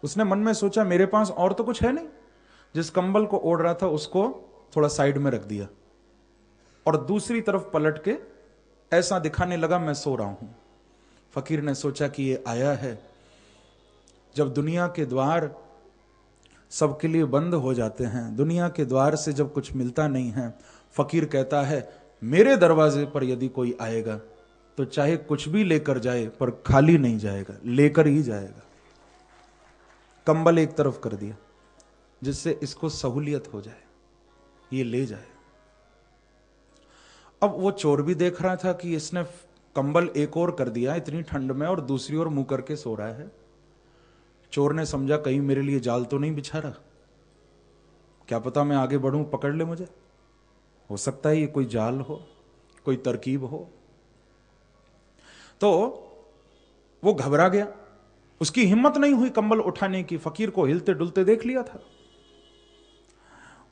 उसने मन में सोचा मेरे पास और तो कुछ है नहीं। जिस कंबल को ओढ़ रहा था उसको थोड़ा साइड में रख दिया और दूसरी तरफ पलट के ऐसा दिखाने लगा मैं सो रहा हूं। फकीर ने सोचा कि ये आया है। जब दुनिया के द्वार सबके लिए बंद हो जाते हैं, दुनिया के द्वार से जब कुछ मिलता नहीं है, फकीर कहता है मेरे दरवाजे पर यदि कोई आएगा तो चाहे कुछ भी लेकर जाए पर खाली नहीं जाएगा, लेकर ही जाएगा। कंबल एक तरफ कर दिया जिससे इसको सहूलियत हो जाए, ये ले जाए। अब वो चोर भी देख रहा था कि इसने कंबल एक और कर दिया इतनी ठंड में और दूसरी ओर मुंह करके सो रहा है। चोर ने समझा कहीं मेरे लिए जाल तो नहीं बिछा रहा, क्या पता मैं आगे बढ़ूं पकड़ ले मुझे, हो सकता है ये कोई जाल हो, कोई तरकीब हो। तो वो घबरा गया, उसकी हिम्मत नहीं हुई कंबल उठाने की। फकीर को हिलते डुलते देख लिया था।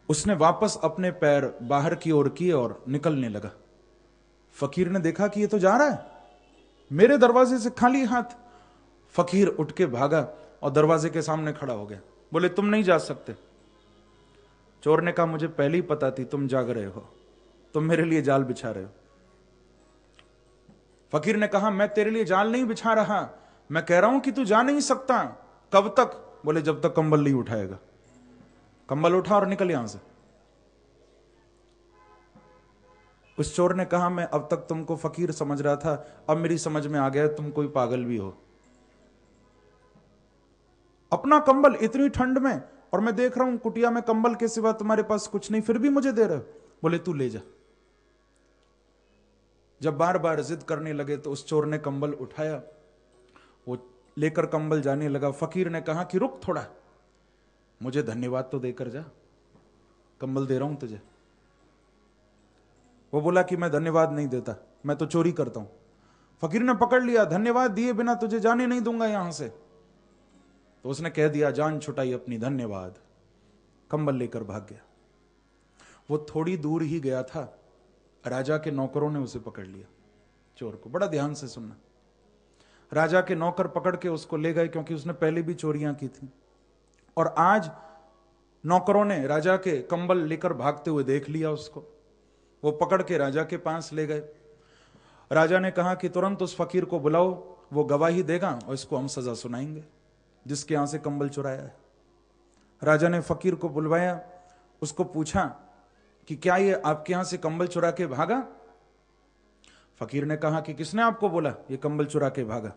उसने वापस अपने पैर बाहर की ओर किए और निकलने लगा। फकीर ने देखा कि ये तो जा रहा है मेरे दरवाजे से खाली हाथ। फकीर उठ के भागा और दरवाजे के सामने खड़ा हो गया। बोले तुम नहीं जा सकते। चोर ने कहा मुझे पहले ही पता थी तुम जाग रहे हो, तुम मेरे लिए जाल बिछा रहे हो। फकीर ने कहा मैं तेरे लिए जाल नहीं बिछा रहा, मैं कह रहा हूं कि तू जा नहीं सकता। कब तक? बोले जब तक कंबल नहीं उठाएगा। कंबल उठा और निकल यहां से। उस चोर ने कहा मैं अब तक तुमको फकीर समझ रहा था, अब मेरी समझ में आ गया तुम कोई पागल भी हो। अपना कंबल इतनी ठंड में, और मैं देख रहा हूं कुटिया में कंबल के सिवा तुम्हारे पास कुछ नहीं, फिर भी मुझे दे रहे हो। बोले तू ले जा। जब बार बार जिद करने लगे तो उस चोर ने कंबल उठाया, वो लेकर कंबल जाने लगा। फकीर ने कहा कि रुक थोड़ा, मुझे धन्यवाद तो देकर जा, कंबल दे रहा हूं तुझे। वो बोला कि मैं धन्यवाद नहीं देता, मैं तो चोरी करता हूं। फकीर ने पकड़ लिया, धन्यवाद दिए बिना तुझे जाने नहीं दूंगा यहां से। तो उसने कह दिया जान छुटाई अपनी, धन्यवाद। कंबल लेकर भाग गया। वो थोड़ी दूर ही गया था, राजा के नौकरों ने उसे पकड़ लिया, चोर को। बड़ा ध्यान से सुनना। राजा के नौकर पकड़ के उसको ले गए, क्योंकि उसने पहले भी चोरियां की थी। और आज नौकरों ने राजा के कंबल लेकर भागते हुए देख लिया उसको। वो पकड़ के राजा के पास ले गए। राजा ने कहा कि तुरंत उस फकीर को बुलाओ, वो गवाही देगा और इसको हम सजा सुनाएंगे जिसके यहां से कंबल चुराया है। राजा ने फकीर को बुलवाया, उसको पूछा कि क्या ये आपके यहां से कंबल चुरा के भागा? फकीर ने कहा कि किसने आपको बोला ये कंबल चुरा के भागा?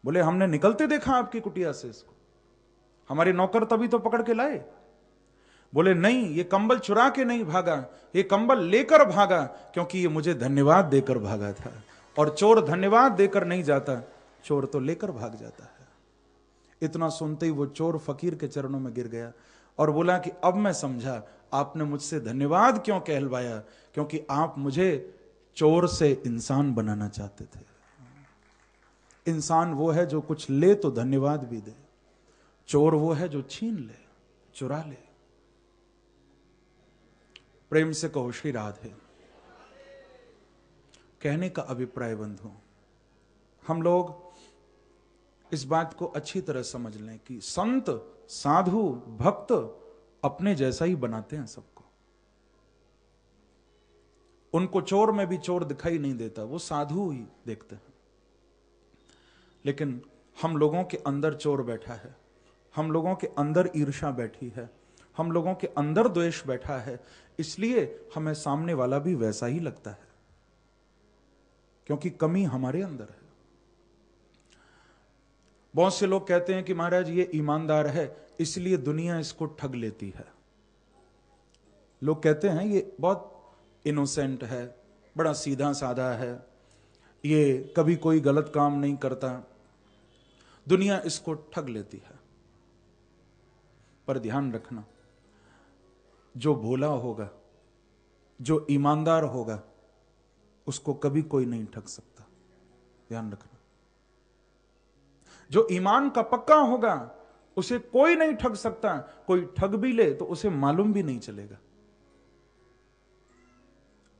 बोले हमने निकलते देखा आपकी कुटिया से इसको, हमारे नौकर तभी तो पकड़ के लाए। बोले नहीं, ये कंबल चुरा के नहीं भागा, ये कंबल लेकर भागा, क्योंकि ये मुझे धन्यवाद देकर भागा था। और चोर धन्यवाद देकर नहीं जाता, चोर तो लेकर भाग जाता है। इतना सुनते ही वो चोर फकीर के चरणों में गिर गया और बोला कि अब मैं समझा आपने मुझसे धन्यवाद क्यों कहलवाया, क्योंकि आप मुझे चोर से इंसान बनाना चाहते थे। इंसान वो है जो कुछ ले तो धन्यवाद भी दे, चोर वो है जो छीन ले, चुरा ले। प्रेम से कहो श्री राधे। कहने का अभिप्राय बंधु, हम लोग इस बात को अच्छी तरह समझ लें कि संत साधु भक्त अपने जैसा ही बनाते हैं सबको। उनको चोर में भी चोर दिखाई नहीं देता, वो साधु ही देखते हैं। लेकिन हम लोगों के अंदर चोर बैठा है, हम लोगों के अंदर ईर्ष्या बैठी है, हम लोगों के अंदर द्वेष बैठा है, इसलिए हमें सामने वाला भी वैसा ही लगता है, क्योंकि कमी हमारे अंदर है। बहुत से लोग कहते हैं कि महाराज ये ईमानदार है इसलिए दुनिया इसको ठग लेती है। लोग कहते हैं ये बहुत इनोसेंट है, बड़ा सीधा साधा है, ये कभी कोई गलत काम नहीं करता, दुनिया इसको ठग लेती है। पर ध्यान रखना, जो भोला होगा, जो ईमानदार होगा, उसको कभी कोई नहीं ठग सकता। ध्यान रखना, जो ईमान का पक्का होगा उसे कोई नहीं ठग सकता। कोई ठग भी ले तो उसे मालूम भी नहीं चलेगा।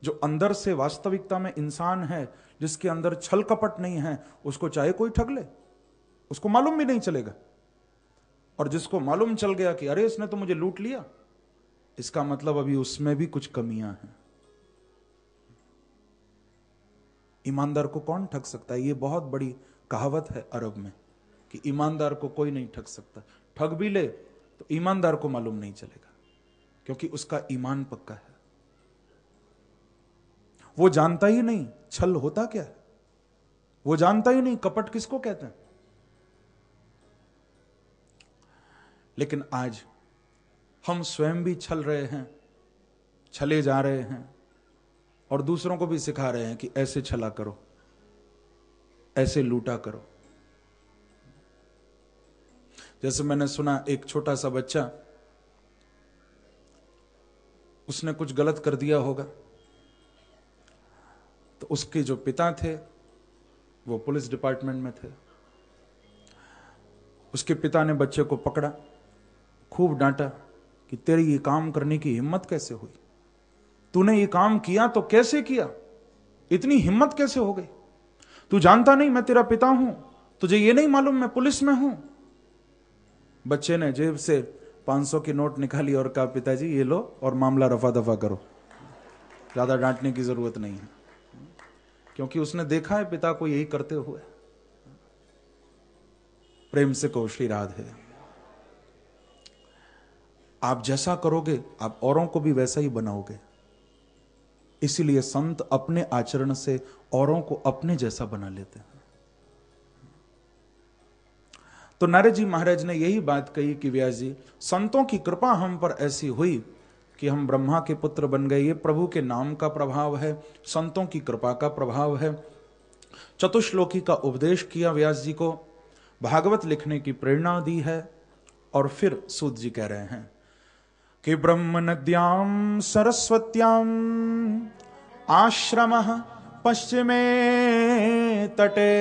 जो अंदर से वास्तविकता में इंसान है, जिसके अंदर छल कपट नहीं है, उसको चाहे कोई ठग ले, उसको मालूम भी नहीं चलेगा। और जिसको मालूम चल गया कि अरे इसने तो मुझे लूट लिया, इसका मतलब अभी उसमें भी कुछ कमियां हैं। ईमानदार को कौन ठग सकता है? ये बहुत बड़ी कहावत है अरब में कि ईमानदार को कोई नहीं ठग सकता। ठग भी ले तो ईमानदार को मालूम नहीं चलेगा, क्योंकि उसका ईमान पक्का है। वो जानता ही नहीं छल होता क्या है, वो जानता ही नहीं कपट किसको कहते हैं। लेकिन आज हम स्वयं भी छल रहे हैं, छले जा रहे हैं, और दूसरों को भी सिखा रहे हैं कि ऐसे छला करो, ऐसे लूटा करो। जैसे मैंने सुना एक छोटा सा बच्चा, उसने कुछ गलत कर दिया होगा, तो उसके जो पिता थे वो पुलिस डिपार्टमेंट में थे। उसके पिता ने बच्चे को पकड़ा, खूब डांटा कि तेरी ये काम करने की हिम्मत कैसे हुई, तूने ये काम किया तो कैसे किया, इतनी हिम्मत कैसे हो गई, तू जानता नहीं मैं तेरा पिता हूं, तुझे ये नहीं मालूम मैं पुलिस में हूं। बच्चे ने जेब से 500 की नोट निकाली और कहा पिताजी ये लो और मामला रफा दफा करो, ज्यादा डांटने की जरूरत नहीं है, क्योंकि उसने देखा है पिता को यही करते हुए। प्रेम से कहो श्री राधे। आप जैसा करोगे आप औरों को भी वैसा ही बनाओगे, इसीलिए संत अपने आचरण से औरों को अपने जैसा बना लेते हैं। तो नारद जी महाराज ने यही बात कही कि व्यास जी, संतों की कृपा हम पर ऐसी हुई कि हम ब्रह्मा के पुत्र बन गए। ये प्रभु के नाम का प्रभाव है, संतों की कृपा का प्रभाव है। चतुश्लोकी का उपदेश किया व्यास जी को, भागवत लिखने की प्रेरणा दी है। और फिर सूत जी कह रहे हैं कि ब्रह्म नद्याम सरस्वत्याम आश्रमः पश्चिमे तटे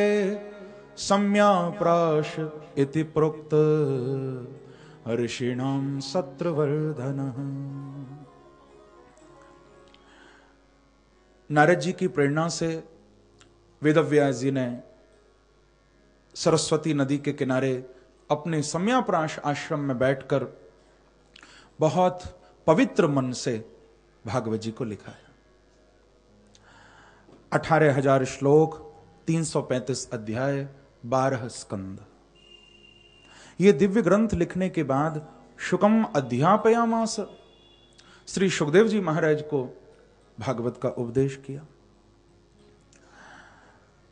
सम्याप्राश इति प्रोक्त ऋषिणाम सत्रवर्धनः। नारद जी की प्रेरणा से वेदव्यास जी ने सरस्वती नदी के किनारे अपने सम्याप्राश आश्रम में बैठकर बहुत पवित्र मन से भागवत जी को लिखा है। 18,000 श्लोक, 335 अध्याय, 12 स्कंद। ये दिव्य ग्रंथ लिखने के बाद शुकम अध्यापयामास, श्री सुखदेव जी महाराज को भागवत का उपदेश किया।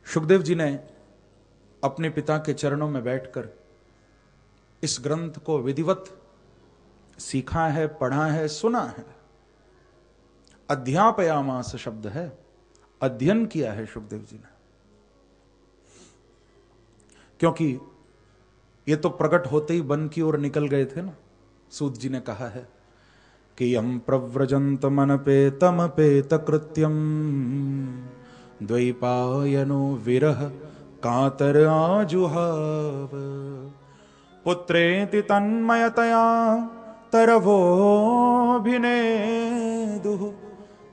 सुखदेव जी ने अपने पिता के चरणों में बैठकर इस ग्रंथ को विधिवत सीखा है, पढ़ा है, सुना है। अध्यापयामास शब्द है, अध्ययन किया है सुखदेव जी ने, क्योंकि ये तो प्रकट होते ही वन की ओर निकल गए थे ना। सूत जी ने कहा है कि यम प्रव्रजंत मनपेतमपेत कृत्यम द्वैपायनो विरह कातर आजुहाव पुत्रेति तन्मयतया तरवोभिनेदुः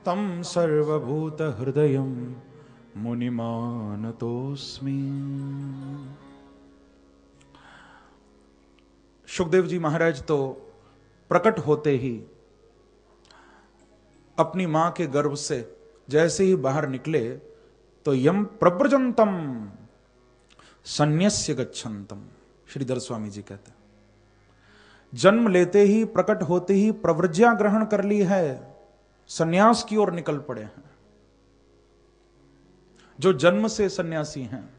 तम सर्वभूत हृदयं मुनिमानतोस्मि। सुखदेव जी महाराज तो प्रकट होते ही अपनी मां के गर्भ से जैसे ही बाहर निकले तो यम प्रव्रजंतम सन्यस्य गच्छन्तम, श्रीधर स्वामी जी कहते हैं, जन्म लेते ही, प्रकट होते ही प्रव्रज्या ग्रहण कर ली है, सन्यास की ओर निकल पड़े हैं। जो जन्म से सन्यासी हैं,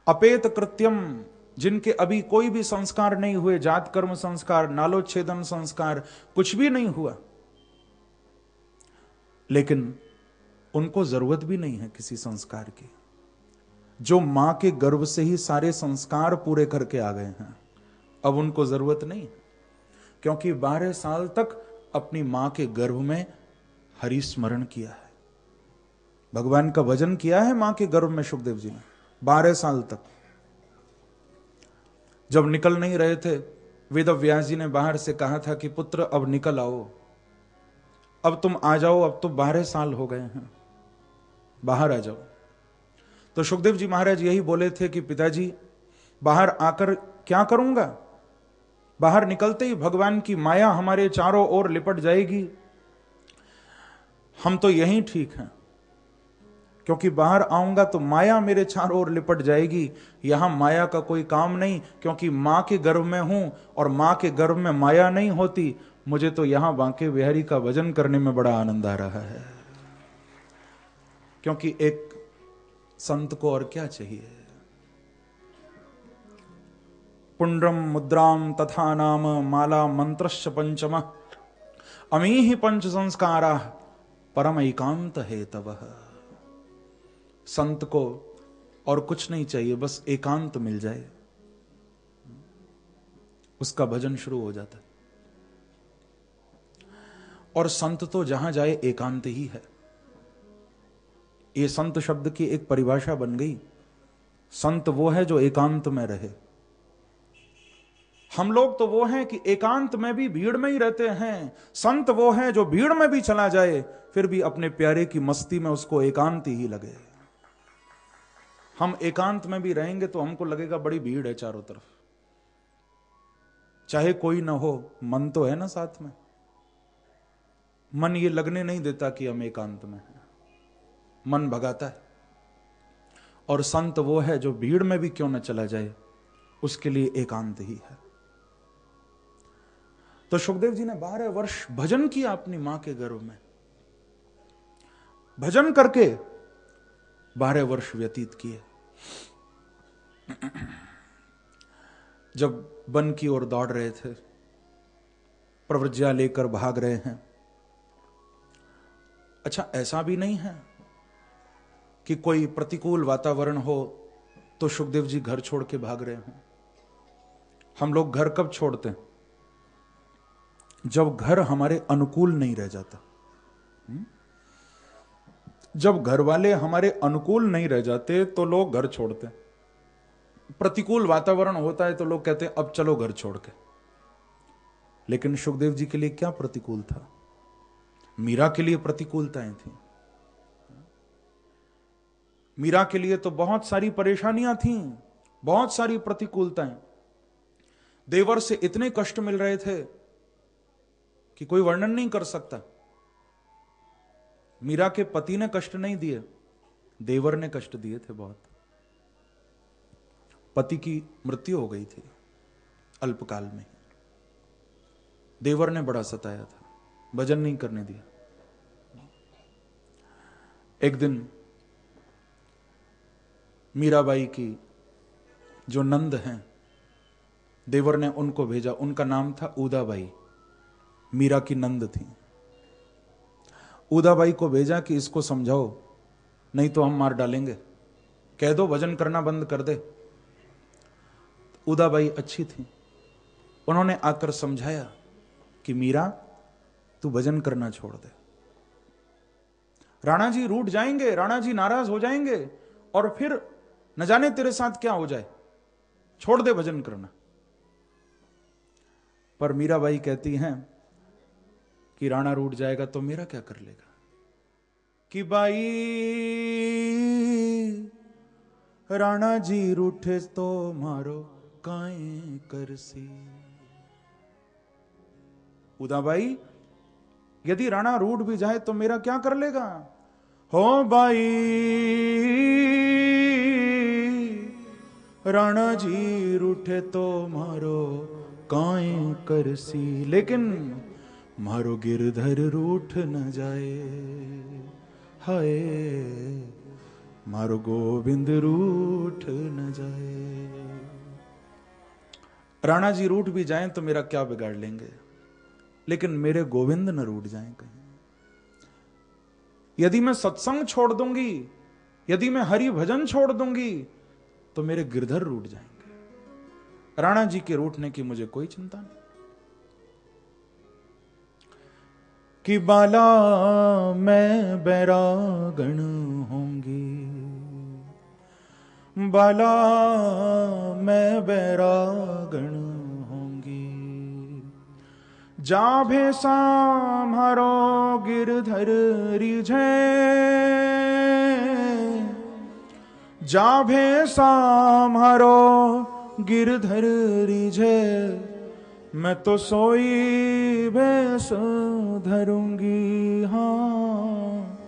अपेत कृत्यम, जिनके अभी कोई भी संस्कार नहीं हुए, जात कर्म संस्कार, नालोच्छेदन संस्कार, कुछ भी नहीं हुआ, लेकिन उनको जरूरत भी नहीं है किसी संस्कार की। जो मां के गर्भ से ही सारे संस्कार पूरे करके आ गए हैं, अब उनको जरूरत नहीं, क्योंकि 12 साल तक अपनी मां के गर्भ में हरि स्मरण किया है, भगवान का भजन किया है मां के गर्भ में सुखदेव जी ने 12 साल तक। जब निकल नहीं रहे थे, वेदव्यास जी ने बाहर से कहा था कि पुत्र अब निकल आओ, अब तुम आ जाओ, अब तो 12 साल हो गए हैं, बाहर आ जाओ। तो सुखदेव जी महाराज यही बोले थे कि पिताजी बाहर आकर क्या करूंगा? बाहर निकलते ही भगवान की माया हमारे चारों ओर लिपट जाएगी। हम तो यहीं ठीक हैं, क्योंकि बाहर आऊंगा तो माया मेरे चारों ओर लिपट जाएगी। यहां माया का कोई काम नहीं, क्योंकि मां के गर्भ में हूं और मां के गर्भ में माया नहीं होती। मुझे तो यहां बांके बिहारी का भजन करने में बड़ा आनंद आ रहा है, क्योंकि एक संत को और क्या चाहिए? पुंड्रम मुद्राम तथा नाम माला मंत्रश्च पंचम अमीहि पंच संस्कारा परम एकांत हेतवः। संत को और कुछ नहीं चाहिए, बस एकांत मिल जाए, उसका भजन शुरू हो जाता है। और संत तो जहां जाए एकांत ही है। ये संत शब्द की एक परिभाषा बन गई। संत वो है जो एकांत में रहे। हम लोग तो वो हैं कि एकांत में भी भीड़ में ही रहते हैं। संत वो है जो भीड़ में भी चला जाए फिर भी अपने प्यारे की मस्ती में उसको एकांत ही लगे। हम एकांत में भी रहेंगे तो हमको लगेगा बड़ी भीड़ है चारों तरफ, चाहे कोई ना हो, मन तो है ना साथ में। मन ये लगने नहीं देता कि हम एकांत में हैं, मन भगाता है। और संत वो है जो भीड़ में भी क्यों न चला जाए, उसके लिए एकांत ही है। तो सुखदेव जी ने 12 वर्ष भजन किया अपनी मां के गर्भ में। भजन करके 12 वर्ष व्यतीत किए। जब वन की ओर दौड़ रहे थे, प्रव्रज्या लेकर भाग रहे हैं। अच्छा, ऐसा भी नहीं है कि कोई प्रतिकूल वातावरण हो तो सुखदेव जी घर छोड़ के भाग रहे हों। हम लोग घर कब छोड़ते हैं? जब घर हमारे अनुकूल नहीं रह जाता। जब घर वाले हमारे अनुकूल नहीं रह जाते तो लोग घर छोड़ते हैं। प्रतिकूल वातावरण होता है तो लोग कहते हैं अब चलो घर छोड़ के। लेकिन सुखदेव जी के लिए क्या प्रतिकूल था? मीरा के लिए प्रतिकूलताएं थी। मीरा के लिए तो बहुत सारी परेशानियां थीं, बहुत सारी प्रतिकूलताएं। देवर से इतने कष्ट मिल रहे थे कि कोई वर्णन नहीं कर सकता। मीरा के पति ने कष्ट नहीं दिए, देवर ने कष्ट दिए थे बहुत। पति की मृत्यु हो गई थी अल्पकाल में। देवर ने बड़ा सताया था, भजन नहीं करने दिया। एक दिन मीराबाई की जो नंद हैं, देवर ने उनको भेजा। उनका नाम था उदाबाई, मीरा की नंद थी। उदाबाई को भेजा कि इसको समझाओ, नहीं तो हम मार डालेंगे, कह दो भजन करना बंद कर दे। उदाबाई अच्छी थी, उन्होंने आकर समझाया कि मीरा तू भजन करना छोड़ दे। राणा जी रूठ जाएंगे, राणा जी नाराज हो जाएंगे और फिर न जाने तेरे साथ क्या हो जाए, छोड़ दे भजन करना। पर मीराबाई कहती हैं कि राणा रूठ जाएगा तो मेरा क्या कर लेगा? कि बाई राणा जी रूठे तो मारो काए करसी। उदाबाई, यदि राणा रूठ भी जाए तो मेरा क्या कर लेगा? हो बाई राणा जी रूठे तो मारो काए करसी, लेकिन मारो गिरधर रूठ न जाए, हाय मारो गोविंद रूठ न जाए। राणा जी रूठ भी जाएं तो मेरा क्या बिगाड़ लेंगे, लेकिन मेरे गोविंद न रूठ जाएं कहीं। यदि मैं सत्संग छोड़ दूंगी, यदि मैं हरि भजन छोड़ दूंगी तो मेरे गिरधर रूठ जाएंगे। राणा जी के रूठने की मुझे कोई चिंता नहीं। कि बाला मैं बैरागण होंगी, बाला मैं बैरागण होंगी, जाभे साम्हारो गिरधर रिझे, जाभे साम्हारो गिरधर रिझे, मैं तो सोई भैंस धरूंगी, हाँ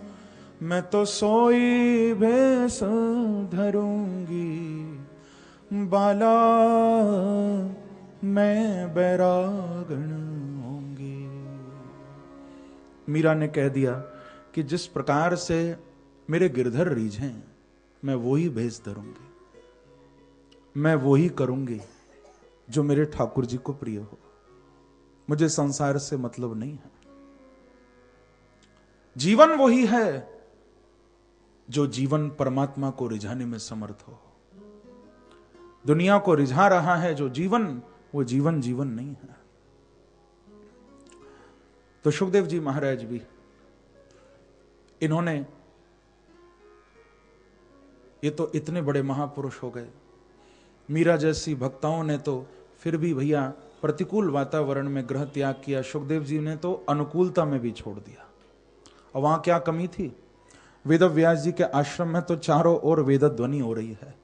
मैं तो सोई भैंस धरूंगी, बाला मैं बैरागण होंगी। मीरा ने कह दिया कि जिस प्रकार से मेरे गिरधर रीझें, मैं वो ही भेष धरूंगी, मैं वो ही करूंगी जो मेरे ठाकुर जी को प्रिय हो। मुझे संसार से मतलब नहीं है। जीवन वही है जो जीवन परमात्मा को रिझाने में समर्थ हो। दुनिया को रिझा रहा है जो जीवन, वो जीवन जीवन नहीं है। तो सुखदेव जी महाराज भी, इन्होंने, ये तो इतने बड़े महापुरुष हो गए। मीरा जैसी भक्ताओं ने तो फिर भी भैया प्रतिकूल वातावरण में गृह त्याग किया, सुखदेव जी ने तो अनुकूलता में भी छोड़ दिया। और वहां क्या कमी थी? वेद व्यास जी के आश्रम में तो चारों ओर वेद ध्वनि हो रही है,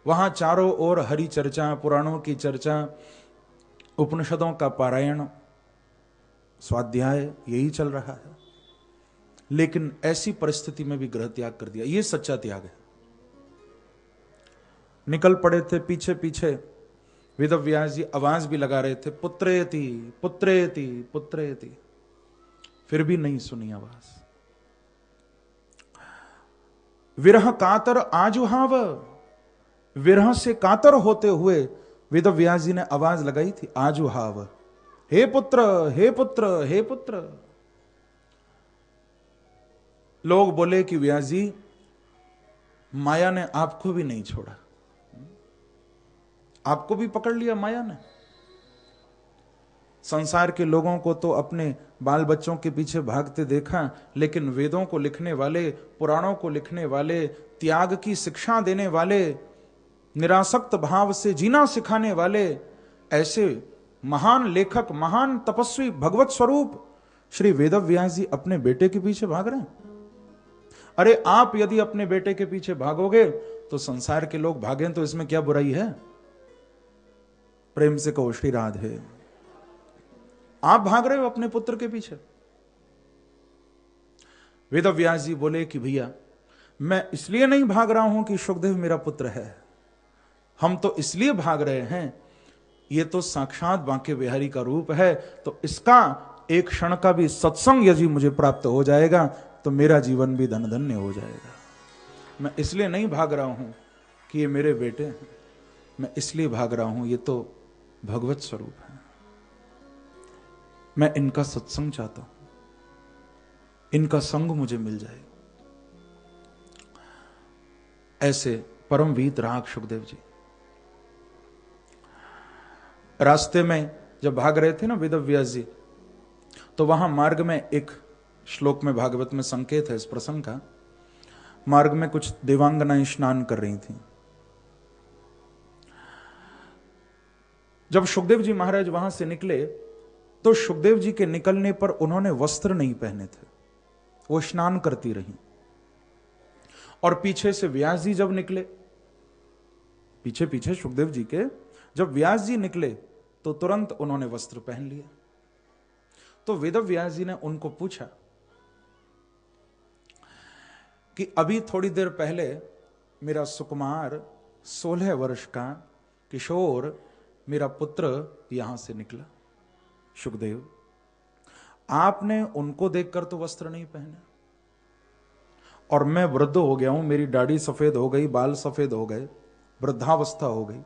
वहां चारों ओर हरि चर्चा, पुराणों की चर्चा, उपनिषदों का पारायण, स्वाध्याय, यही चल रहा है। लेकिन ऐसी परिस्थिति में भी गृह त्याग कर दिया। यह सच्चा त्याग है। निकल पड़े थे पीछे पीछे, वेद व्यास जी आवाज भी लगा रहे थे, पुत्रेति पुत्रेति पुत्रेति, फिर भी नहीं सुनी आवाज। विरह कातर आजुहाव, विरह से कातर होते हुए वेद व्यास जी ने आवाज लगाई थी, आजुहाव, हे पुत्र हे पुत्र हे पुत्र। लोग बोले कि व्यास जी, माया ने आपको भी नहीं छोड़ा, आपको भी पकड़ लिया माया ने। संसार के लोगों को तो अपने बाल बच्चों के पीछे भागते देखा, लेकिन वेदों को लिखने वाले, पुराणों को लिखने वाले, त्याग की शिक्षा देने वाले, निरासक्त भाव से जीना सिखाने वाले ऐसे महान लेखक, महान तपस्वी, भगवत स्वरूप श्री वेद व्यास जी अपने बेटे के पीछे भाग रहे हैं। अरे आप यदि अपने बेटे के पीछे भागोगे तो संसार के लोग भागें तो इसमें क्या बुराई है? प्रेम से कहो श्री राधे। आप भाग रहे हो अपने पुत्र के पीछे। वेद व्यास जी बोले कि भैया मैं इसलिए नहीं भाग रहा हूं कि सुखदेव मेरा पुत्र है, हम तो इसलिए भाग रहे हैं, ये तो साक्षात बांके बिहारी का रूप है, तो इसका एक क्षण का भी सत्संग यदि मुझे प्राप्त हो जाएगा तो मेरा जीवन भी धन धन्य हो जाएगा। मैं इसलिए नहीं भाग रहा हूं कि ये मेरे बेटे हैं, मैं इसलिए भाग रहा हूं ये तो भगवत स्वरूप है, मैं इनका सत्संग चाहता हूं, इनका संग मुझे मिल जाए। ऐसे परमवीत राग सुखदेव जी। रास्ते में जब भाग रहे थे ना वेद व्यास जी, तो वहां मार्ग में एक श्लोक में भागवत में संकेत है इस प्रसंग का। मार्ग में कुछ देवांगनाएं स्नान कर रही थी। जब सुखदेव जी महाराज वहां से निकले तो सुखदेव जी के निकलने पर उन्होंने वस्त्र नहीं पहने थे, वो स्नान करती रही। और पीछे से व्यास जी जब निकले, पीछे पीछे सुखदेव जी के जब व्यास जी निकले तो तुरंत उन्होंने वस्त्र पहन लिया। तो वेद व्यास जी ने उनको पूछा कि अभी थोड़ी देर पहले मेरा सुकुमार 16 वर्ष का किशोर मेरा पुत्र यहां से निकला, सुखदेव आपने उनको देखकर तो वस्त्र नहीं पहने, और मैं वृद्ध हो गया हूं, मेरी दाढ़ी सफेद हो गई, बाल सफेद हो गए, वृद्धावस्था हो गई,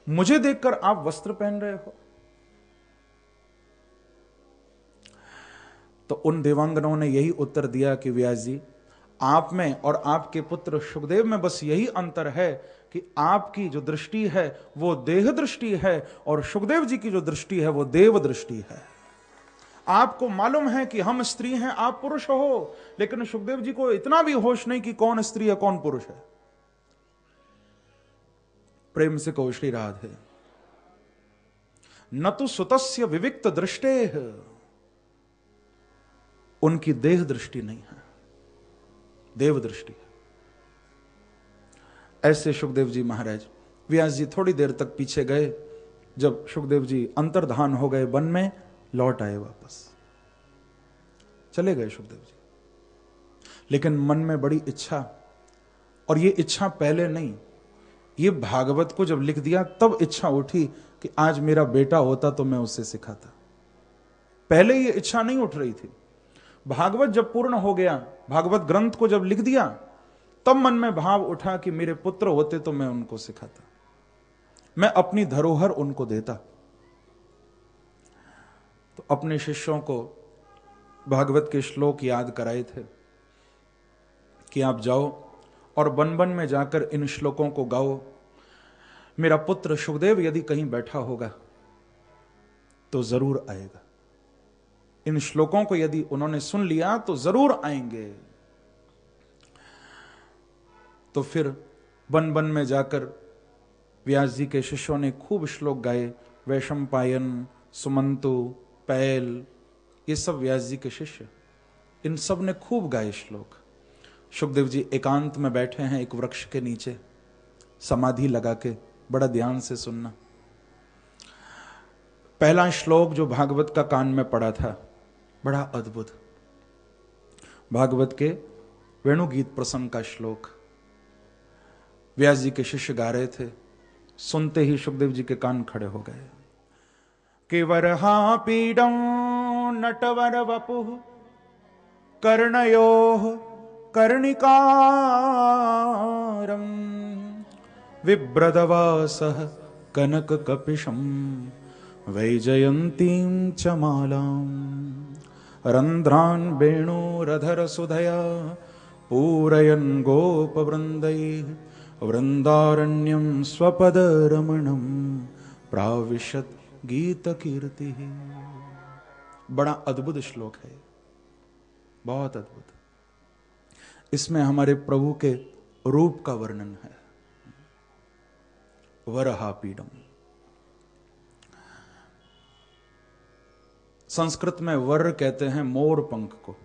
मुझे देखकर आप वस्त्र पहन रहे हो। तो उन देवांगनों ने यही उत्तर दिया कि व्यास जी, आप में और आपके पुत्र सुखदेव में बस यही अंतर है कि आपकी जो दृष्टि है वो देह दृष्टि है और सुखदेव जी की जो दृष्टि है वो देव दृष्टि है। आपको मालूम है कि हम स्त्री हैं, आप पुरुष हो, लेकिन सुखदेव जी को इतना भी होश नहीं कि कौन स्त्री है कौन पुरुष है। प्रेम से कहो श्री राधे। न तो सुतस्य विविक्त दृष्टे, उनकी देह दृष्टि नहीं है, देव दृष्टि है। ऐसे सुखदेव जी महाराज व्यास जी थोड़ी देर तक पीछे गए, जब सुखदेव जी अंतर्धान हो गए वन में, लौट आए वापस, चले गए सुखदेव जी। लेकिन मन में बड़ी इच्छा, और ये इच्छा पहले नहीं, ये भागवत को जब लिख दिया तब इच्छा उठी कि आज मेरा बेटा होता तो मैं उसे सिखाता। पहले ये इच्छा नहीं उठ रही थी। भागवत जब पूर्ण हो गया, भागवत ग्रंथ को जब लिख दिया, तब मन में भाव उठा कि मेरे पुत्र होते तो मैं उनको सिखाता, मैं अपनी धरोहर उनको देता। तो अपने शिष्यों को भागवत के श्लोक याद कराए थे कि आप जाओ और वन वन में जाकर इन श्लोकों को गाओ। मेरा पुत्र सुखदेव यदि कहीं बैठा होगा तो जरूर आएगा, इन श्लोकों को यदि उन्होंने सुन लिया तो जरूर आएंगे। तो फिर वन वन में जाकर व्यास जी के शिष्यों ने खूब श्लोक गाए। वैशंपायन, सुमंतु, पैल, ये सब व्यास जी के शिष्य, इन सब ने खूब गाए श्लोक। सुखदेव जी एकांत में बैठे हैं एक वृक्ष के नीचे, समाधि लगा के, बड़ा ध्यान से सुनना। पहला श्लोक जो भागवत का कान में पड़ा था, बड़ा अद्भुत, भागवत के वेणुगीत प्रसंग का श्लोक व्यास जी के शिष्य गा रहे थे। सुनते ही सुखदेव जी के कान खड़े हो गए। केवरहा पीडं नटवर वपुः कर्णयोः कर्णिकारं विभ्रदवासः कनककपिशं वैजयन्तीं च मालां रन्ध्रान् वेणोरधरसुधया पूरयन् गोपवृन्दैः वृन्दारण्यं स्वपदरमणं प्राविशत् गीतकीर्तिः। बड़ा अद्भुत श्लोक है, बहुत अद्भुत। इसमें हमारे प्रभु के रूप का वर्णन है। वरहापीडम, संस्कृत में वर कहते हैं मोर पंख को।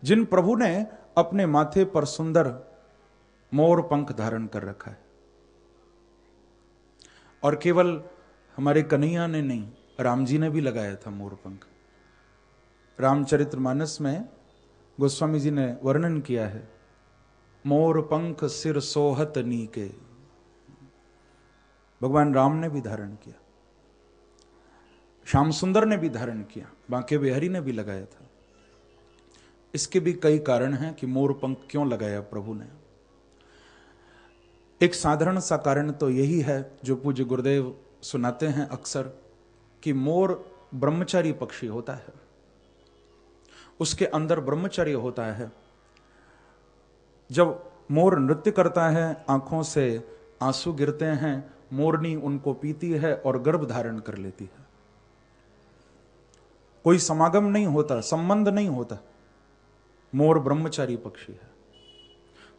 जिन प्रभु ने अपने माथे पर सुंदर मोर पंख धारण कर रखा है, और केवल हमारे कन्हैया ने नहीं, राम जी ने भी लगाया था मोर पंख। रामचरितमानस में गोस्वामी जी ने वर्णन किया है, मोर पंख सिर सोहत नीके। भगवान राम ने भी धारण किया, श्याम सुंदर ने भी धारण किया, बांके बिहारी ने भी लगाया था। इसके भी कई कारण हैं कि मोर पंख क्यों लगाया प्रभु ने। एक साधारण सा कारण तो यही है जो पूज्य गुरुदेव सुनाते हैं अक्सर, कि मोर ब्रह्मचारी पक्षी होता है, उसके अंदर ब्रह्मचर्य होता है। जब मोर नृत्य करता है, आंखों से आंसू गिरते हैं, मोरनी उनको पीती है और गर्भ धारण कर लेती है। कोई समागम नहीं होता, संबंध नहीं होता, मोर ब्रह्मचारी पक्षी है।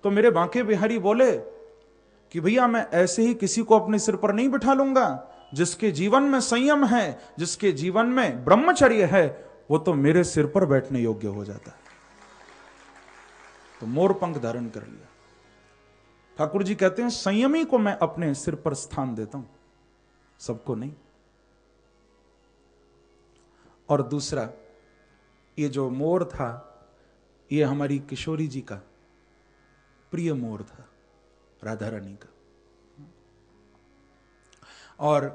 तो मेरे बांके बिहारी बोले कि भैया मैं ऐसे ही किसी को अपने सिर पर नहीं बिठा लूंगा, जिसके जीवन में संयम है, जिसके जीवन में ब्रह्मचर्य है, वो तो मेरे सिर पर बैठने योग्य हो जाता है। तो मोर पंख धारण कर लिया। ठाकुर जी कहते हैं संयमी को मैं अपने सिर पर स्थान देता हूं, सबको नहीं। और दूसरा, ये जो मोर था, ये हमारी किशोरी जी का प्रिय मोर था, राधा रानी का। और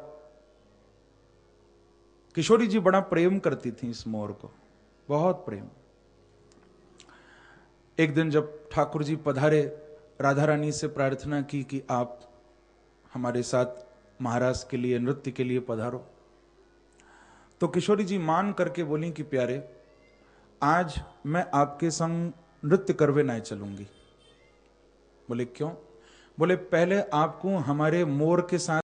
किशोरी जी बड़ा प्रेम करती थी इस मोर को, बहुत प्रेम। एक दिन जब ठाकुर जी पधारे, राधा रानी से प्रार्थना की कि आप हमारे साथ महाराज के लिए नृत्य के लिए पधारो। तो किशोरी जी मान करके बोली कि प्यारे, आज मैं आपके संग नृत्य करवे नहीं चलूंगी। बोले क्यों? बोले पहले आपको हमारे मोर के साथ